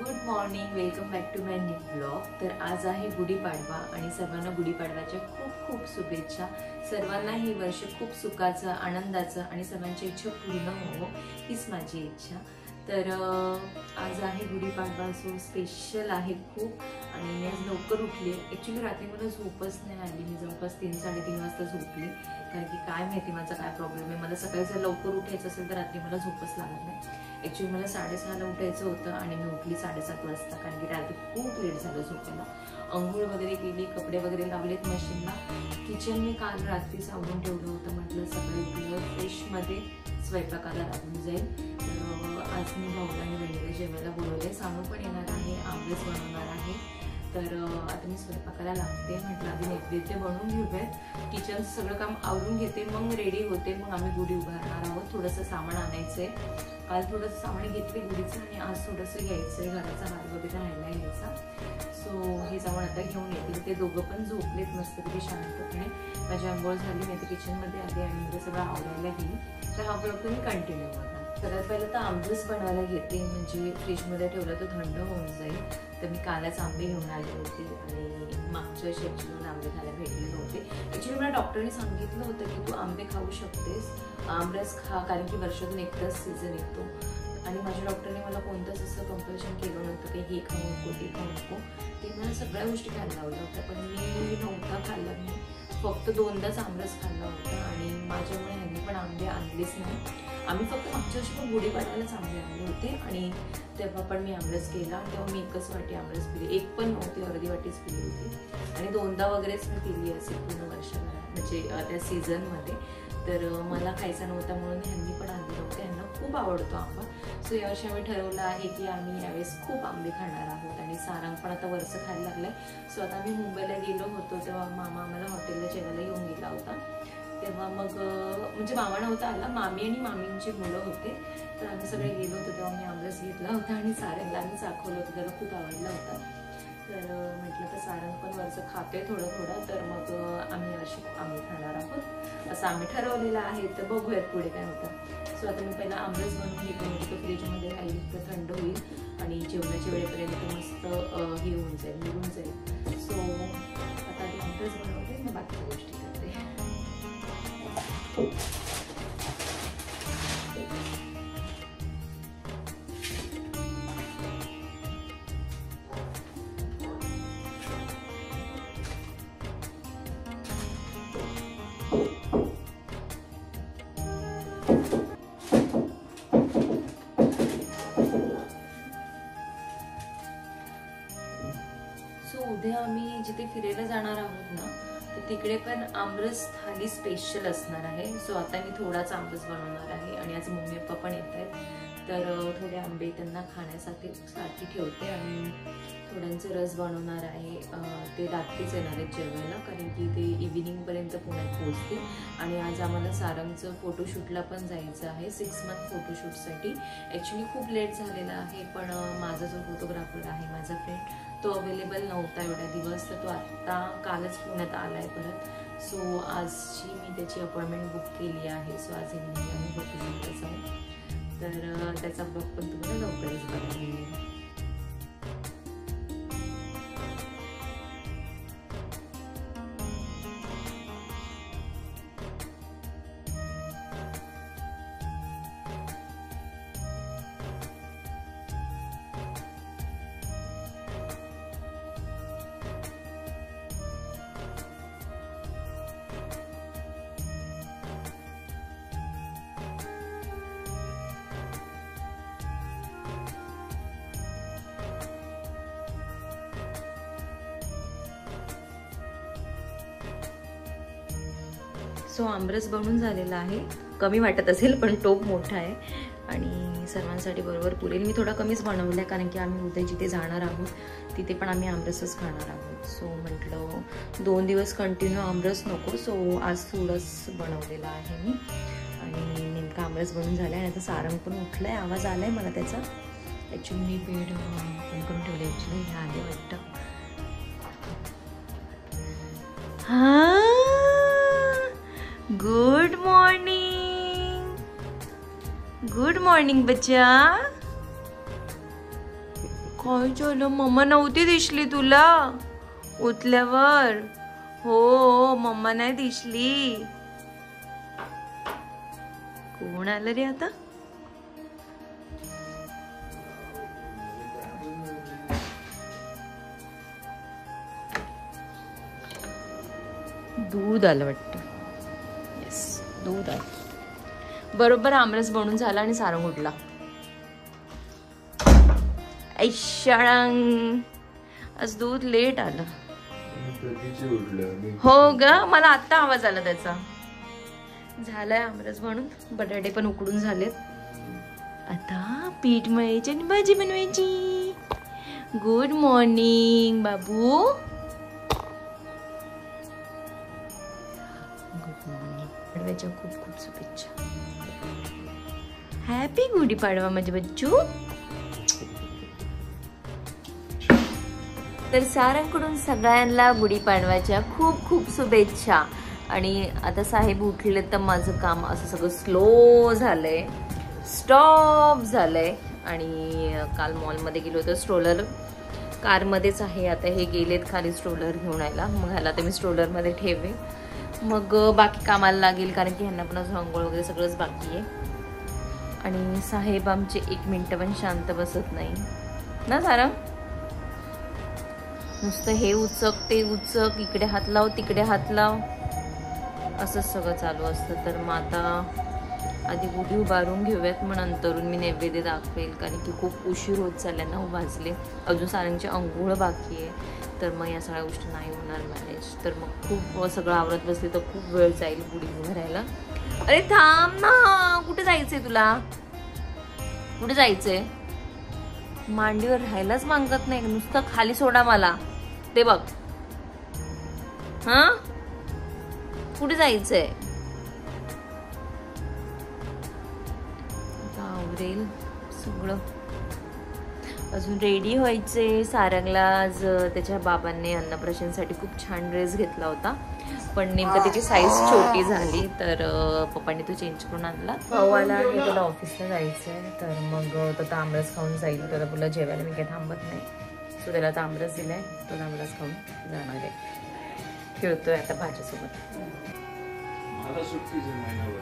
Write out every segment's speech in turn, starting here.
Good morning, welcome back to my new blog. तर आज आहे गुढीपाडवा आणि सर्वांना गुढीपाडव्याच्या खूप खूप शुभेच्छा। सर्वांना हे वर्ष खूप सुखाचं, आनंदाचं आणि सर्वांची इच्छा पूर्ण होवो हीच माझी इच्छा। तर आज आहे गुढीपाडवा, सो स्पेशल आहे खूप। आणि मी आज लवकर उठली। ॲक्च्युली रात्री मला झोपच नाही आली, मी जवळपास 3-3:30 वाजता झोपली, कारण की काय माहिती माझा काय प्रॉब्लेम आहे। मला सकाळी जर लवकर उठायचं असेल तर रात्री मला झोपच लागत नाही। ॲक्च्युली मला 6:30ला उठायचं होतं आणि मी उठली 7:30 वाजता, कारण की रात्री खूप लेट झालं झोपायला। अंघोळ वगैरे केली, कपडे वगैरे लावलेत मशीनला। किचन मी काल रात्रीच आवरून ठेवलं होतं, म्हटलं सकाळी उठल्यावर फ्रेशमध्ये स्वयंपाकाला लागून जाईल। तर आज मी भाऊला आणि बहिणीला जेवायला बोलवले, सानू पण येणार आहे, आंबेच बनवणार आहे। तर आता मी स्वयंपाकाला लागते, म्हटलं आधी नैवेद्य बनवून घेऊयात, किचनचं सगळं काम आवरून घेते, मग रेडी होते, मग आम्ही गुढी उभारणार आहोत। थोडंसं सामान आणायचंय, काल थोडंसं सामान घेतले गुढीचं आणि आज थोडंसं घ्यायचंय, घराचा हार वगैरे राहायला घ्यायचा। सो हे सामान आता घेऊन येतील। ते दोघं पण झोपलेत मस्तपैकी शांतपणे। माझी अंघोळ झाली, मी आता किचनमध्ये आले आणि मला सगळं आवरायला गेली। तर हा ब्लॉग तुम्ही कंटिन्यू करा। सगळ्यात पहिलं तर आंबरस बनवायला घेते, म्हणजे फ्रीजमध्ये ठेवलं तर थंड होऊन जाईल। तर मी कालच आंबे घेऊन आले होते आणि मागच्या वर्षी ॲक्च्युली आंबे खायला भेटले नव्हते। ॲक्च्युली मला डॉक्टरने सांगितलं होतं की तू आंबे खाऊ शकतेस, आंबरस खा, कारण की वर्षातून एकदाच सीझन येतो। आणि माझ्या डॉक्टरने मला कोणतंच असं कंपल्शन केलं नव्हतं की हे खाऊ नको ते खाऊ नको, ते मला सगळ्या गोष्टी खायला लावल्या होत्या, पण मी नव्हता खाल्ला। मी फक्त 2दाच आंबरस खाल्ला होता आणि माझ्यामुळे ह्यांनी पण आंबे आणलेच नाही। आम्ही फक्त मागच्या वर्षी पण गुढीपाडव्यालाच आंबे आणले होते आणि तेव्हा पण मी आंबरस केला, आणि तेव्हा मी एकच वाटी आंबरस पिली, एक पण नव्हती, अर्धी वाटीच पिली होती। आणि 2दा वगैरेच मी पिली असेल पूर्ण वर्षभरात, म्हणजे त्या सीझनमध्ये। तर मला खायचा नव्हता म्हणून ह्यांनी पण आणले नव्हते, ह्यांना खूप आवडतो आंबा। सो यावर्षी आम्ही ठरवलं आहे की आम्ही यावेळेस खूप आंबे खाणार आहोत, आणि सारंग पण आता वरचं खायला लागलाय। सो आता आम्ही मुंबईला गेलो होतो तेव्हा मामा आम्हाला हॉटेलला जेवायला घेऊन गेला होता, तेव्हा मग म्हणजे मामा नव्हता आला, मामी आणि मामींची मुलं होते। तर आम्ही सगळे गेलो होतो तेव्हा मी आंबरस घेतला होता आणि सारंगला आम्ही चाखवलं होतं, त्याला खूप आवडला होता। तर म्हटलं तर सारंग पण वरचं खातोय थोडं थोडं, तर मग आम्ही अशी आंबे खाणार आहोत असं आम्ही ठरवलेलं आहे। तर बघूयात पुढे काय होतं। सो आता मी पहिला आंबरस बनवून घेते, म्हणजे तो फ्रीजमध्ये राहील तर थंड होईल आणि जेवणाच्या वेळेपर्यंत मस्त हे होऊन जाईल, निघून जाईल। सो आता आधी आंबरस बनवते, मग बाकीच्या गोष्टी करते। उद्या आम्ही जिथे फिरायला जाणार आहोत ना, तर तिकडे पण आंबरस थाली स्पेशल असणार आहे। सो आता मी थोडाच आंबरस बनवणार आहे आणि आज मम्मी पप्पा पण येत आहेत, तर थोडे आंबे त्यांना खाण्यासाठी ठेवते आणि थोड्यांचे रस बनवणार आहे। ते रात्रीच येणार आहेत जेवायला, कारण की ते इव्हिनिंगपर्यंत पुण्यात पोहोचतील। आणि आज आम्हाला सारंगचं फोटोशूटला पण जायचं आहे, 6 मंथ फोटोशूटसाठी। ॲक्च्युली खूप लेट झालेला आहे, पण माझा जो फोटोग्राफर आहे, माझा फ्रेंड, तो अवेलेबल नव्हता एवढ्या दिवस, तर तो आत्ता कालच पुण्यात आलाय परत। सो आजची मी त्याची अपॉइंटमेंट बुक केली आहे। सो आज इव्हिनिंगला मी फोटोशूटला जाऊ, तर त्याचा ब्लॉग पण तुम्हाला लवकरच बघायला मिळेल। सो आंबरस बनवून झालेला आहे, कमी वाटत असेल पण टोप मोठा आहे आणि सर्वांसाठी बरोबर पुरेल। मी थोडा कमीच बनवला, कारण की आम्ही उद्या जिथे जाणार आहोत तिथे पण आम्ही आंबरसच खाणार आहोत। सो म्हटलं 2 दिवस कंटिन्यू आंबरस नको, सो आज थोडंच बनवलेलं आहे मी। आणि नेमका आंबरस बनवून झाला आहे, आता सारंग पण उठलाय, आवाज आलाय मला त्याचा। ॲक्च्युली मी बेड बंद करून ठेवले, ॲक्च्युली हे आले वाटतं। हां, गुड मॉर्निंग, गुड मॉर्निंग बच्चा। काय झालं? मम्मा नव्हती दिसली तुला उठल्यावर? हो, मम्मा नाही दिसली. कोण आलं रे आता? दूध आलं वाटतं. येस, दूध आलं. बरोबर आमरस बनून झाला आणि सारंग उठला. ऐशाळंग, आज दूध लेट आलं. हो ग, मला आत्ता आवाज आला त्याचा. झालाय आमरस बनून, बटाटे पण उकडून झालेत. आता पीठ मळायची आणि भाजी बनवायची. गुड मॉर्निंग बाबू. Good morning. पाडव्याच्या खूप खूप शुभेच्छा. हॅपी गुढीपाडवा माझे बच्चू. तर सारंगकडून सगळ्यांना गुढीपाडव्याच्या खूप खूप शुभेच्छा. आणि आता साहेब उठले तर माझं काम असं सगळं स्लो झालंय, स्टॉप झालंय. आणि काल मॉलमध्ये गेलो होतो, स्ट्रोलर कारमध्येच आहे. आता हे गेलेत खाली स्ट्रोलर घेऊन यायला, मग ह्याला तर मी स्ट्रोलरमध्ये ठेवे, मग बाकी कामाला लागेल, कारण की ह्यांना पण अजून अंघोळ वगैरे सगळंच बाकी आहे. आणि साहेब आमचे 1 मिनिट पण शांत बसत नाही ना सारंग. नुसतं हे उचक ते उचक, इकडे हात लाव तिकडे हात लाव, असंच सगळं चालू असतं. तर मग आता आधी गुढी उभारून घेऊयात, मग नंतरून मी नैवेद्य दाखवेल, कारण की खूप उशीर होत चालला. 9 वाजले, अजून सारंगची अंघोळ बाकी आहे. तर मग या सगळ्या गोष्टी नाही होणार मॅनेज. तर मग खूप सगळं आवरत बसले तर खूप वेळ जाईल गुढी उभारायला. अरे थांब ना, कुठे जायचंय तुला? कुठे जायचंय? मांडीवर राहायलाच मागत नाही, नुसतं खाली सोडा मला. ते बघ, हा कुठे जायचंय? आवरेल सगळं. अजून रेडी व्हायचे. सारंगला आज त्याच्या बाबांनी अन्नप्राशनसाठी खूप छान ड्रेस घेतला होता, पण नेमकं त्याची साईज छोटी झाली, तर पप्पांनी तो चेंज करून आणला. भाऊला हे तुला ऑफिसला जायचंय, तर मग तो आमरस खाऊन जाईल. त्याला बोला जेवायला मी काही थांबत नाही, सो त्याला आता आमरस दिलाय, तो आमरस खाऊन जाणार आहे. खेळतोय आता भाजीसोबत. मला सुट्टीच महिनाभर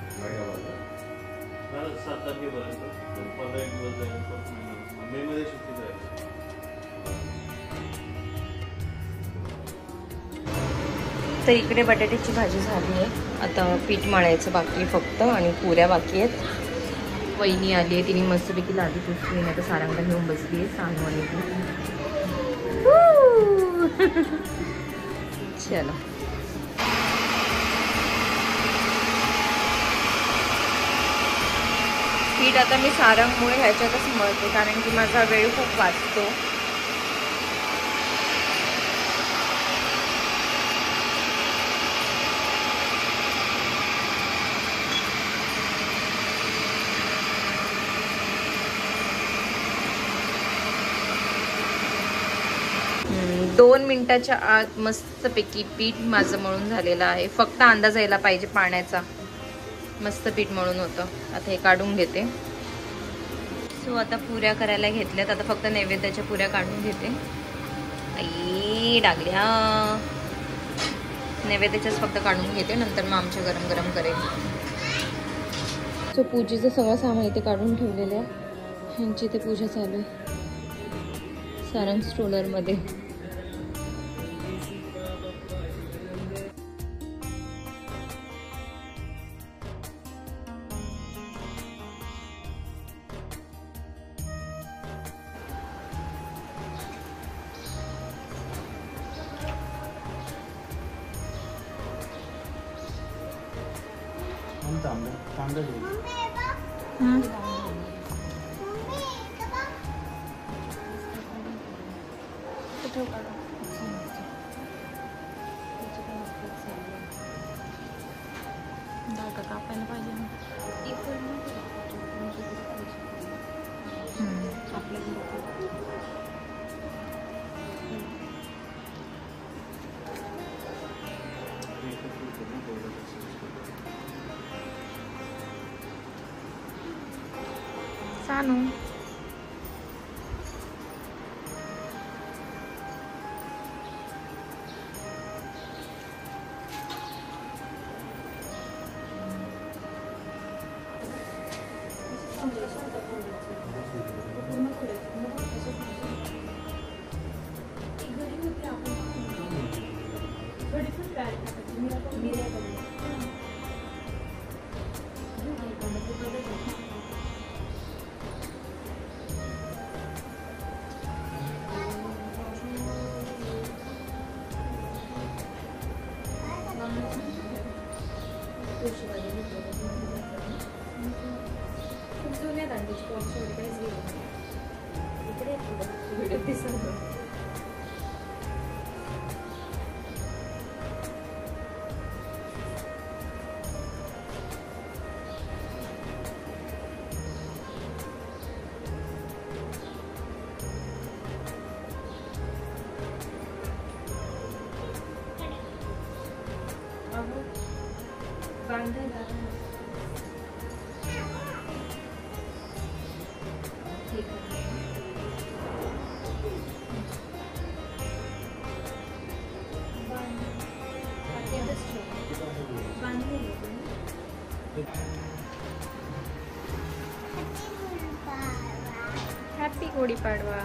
7 तारखेपर्यंत, 15 दिवस जाईल. मे मध्ये सुट्टी जाईल. तर इकडे बटाट्याची भाजी झाली आहे. आता पीठ मळायचं बाकी फक्त, आणि पुऱ्या बाकी आहेत. वहिनी आली आहे, तिने मस्तपैकी लादी पुसली. आता सारंगला घेऊन बसली आहे. सानू आणि चला. पीठ आता मी सारंगमुळे ह्याच्यातच मळते, कारण की माझा वेळ खूप वाचतो. दोन मिनिटाच्या आत मस्तपैकी पीठ माझं मळून झालेलं आहे. फक्त अंदाज यायला पाहिजे पाण्याचा. मस्त पीठ मळून होतं. आता हे काढून घेते. सो आता पुऱ्या करायला घेतल्यात. आता फक्त नैवेद्याच्या पुऱ्या काढून घेते. आई डागल्या, नैवेद्याच्याच फक्त काढून घेते, नंतर मग आमच्या गरम गरम करेल. सो पूजेचं सगळं सामान इथे काढून ठेवलेलं आहे. ह्यांची इथे पूजा चालू आहे सारंग स्ट्रोलरमध्ये. कापायला पाहिजे ना. सानू तुळशीबाजी खूप जुन्या दांडीची पॉलिसी वगैरे काहीच गेलं नाही. इकडे व्हिडिओ दिसत बांधायला ठीक आहे. हॅपी गुढीपाडवा.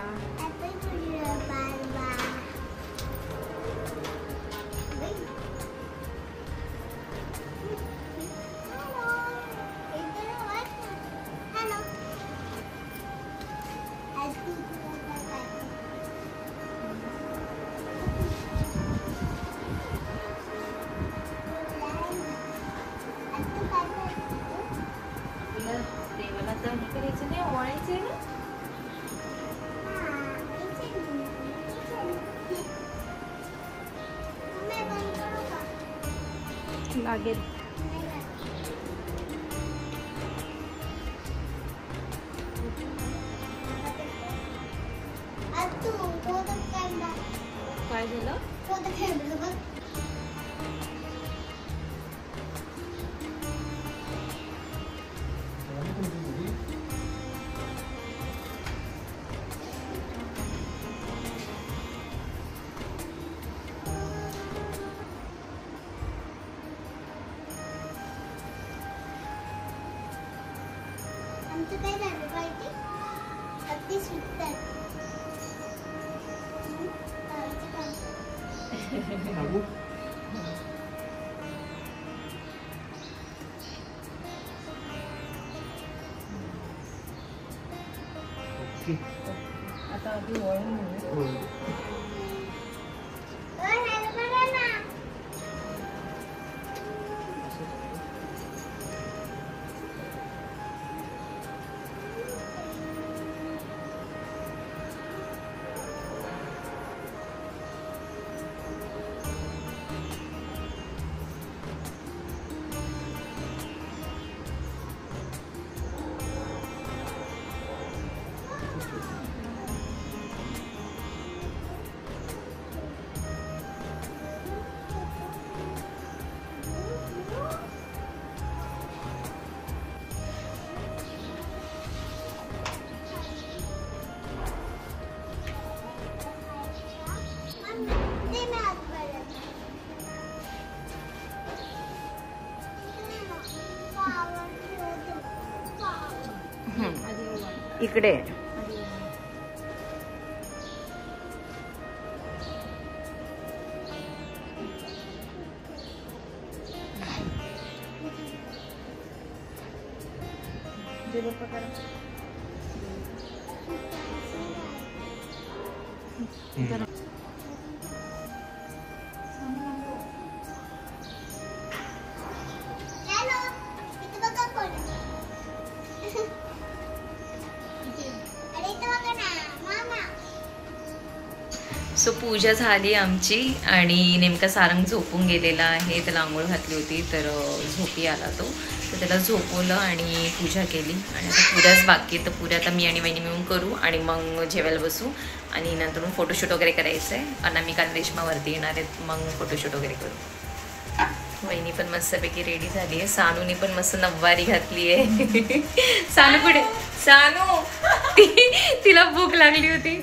देवाला तर हे करायचं नाही, ओवाळायचंय ना. लागेल. काय झालं? आमचं काय झालं पाहिजे अगदी सुंदर. आता आधी वळून घेऊ. इकडे सो पूजा झाली आमची आणि नेमका सारंग झोपून गेलेला आहे. त्याला आंघोळ घातली होती तर झोपी आला तो, तर त्याला झोपवलं आणि पूजा केली. आणि आता पुऱ्याच बाकी, तर पुऱ्या आता मी आणि वहिनी मिळून करू आणि मग जेवायला बसू. आणि नंतर फोटोशूट वगैरे करायचं आहे. अनामिका आणि रेश्मावरती येणार आहेत, मग फोटोशूट वगैरे करू. वहिनी पण मस्तपैकी रेडी झाली आहे. सानूनी पण मस्त नववारी घातली आहे. सानू कुठे? सानू तिला भूक लागली होती.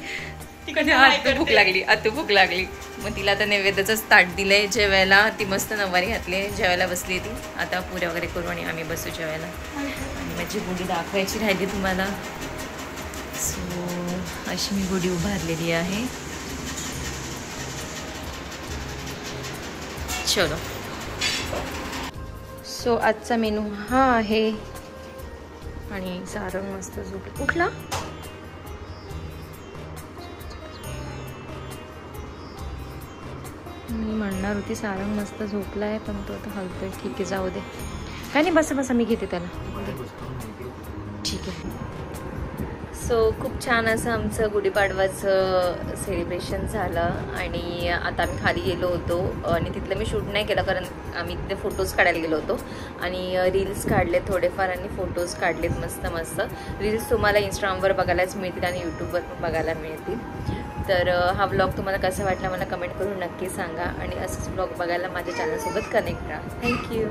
आता भूक लागली मग तिला आता नैवेद्याचंच ताट दिलंय जेवायला. ती मस्त नववारी घातली, जेवायला बसली ती. आता पुऱ्या वगैरे करू आणि आम्ही बसू जेवायला. आणि माझी गुढी दाखवायची राहिली तुम्हाला. सो अशी मी गुढी उभारलेली आहे. चलो. सो आजचा मेनू हा आहे. आणि सारंग मस्त झोप उठला. मी म्हणणार होती सारंग मस्त झोपला आहे, पण तो आता हलतोय. ठीक आहे, जाऊ दे. काय नाही, बसा बसा, मी घेते त्याला. ठीक आहे. सो खूप छान असं आमचं गुढीपाडवाचं सेलिब्रेशन झालं. आणि आता आम्ही खाली गेलो होतो आणि तिथलं मी शूट नाही केलं, कारण आम्ही तिथे फोटोज काढायला गेलो होतो आणि रील्स काढले थोडेफार आणि फोटोज काढलेत मस्त मस्त. रील्स तुम्हाला इंस्टाग्रामवर बघायलाच मिळतील आणि यूट्यूबवर पण बघायला मिळतील. तर हा व्लॉग तुम्हाला कसा वाटला मला कमेंट करून नक्की सांगा आणि असंच व्लॉग बघायला माझ्या चॅनलसोबत कनेक्ट राहा. थँक्यू.